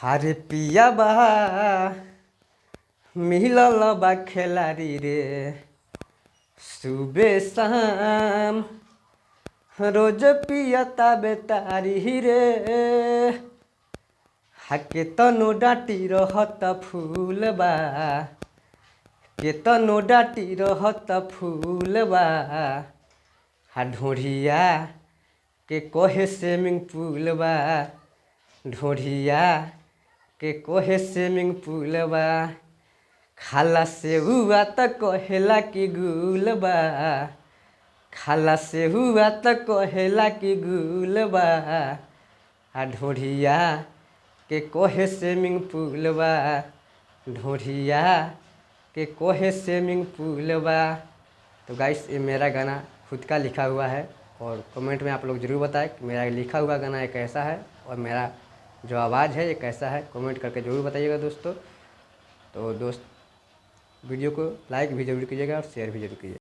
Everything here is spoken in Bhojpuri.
हारे पिया बा मिलल बा खेलारी रे सुबह शाम रोज पियता बेतारी रे। हाके तनो डाटी रहत फूल बा केतनो डाटी रहत फूल बा। हा ढोढ़िया के कहे स्विमिंग पूल बा ढोढ़िया के कहे स्विमिंग पूल बा। खाला से हुआ त कहेला कि गुल बा खाला से हुआ त कहेला कि गुल बा। आ ढोढ़िया के कहे स्विमिंग पूल बा ढोढ़िया के कहे स्विमिंग पूल बा। तो गाइस ये मेरा गाना खुद का लिखा हुआ है और कमेंट में आप लोग ज़रूर बताएं कि मेरा लिखा हुआ गाना ये कैसा है और मेरा जो आवाज़ है ये कैसा है। कमेंट करके ज़रूर बताइएगा दोस्तों। तो दोस्त वीडियो को लाइक भी ज़रूर कीजिएगा और शेयर भी ज़रूर कीजिएगा।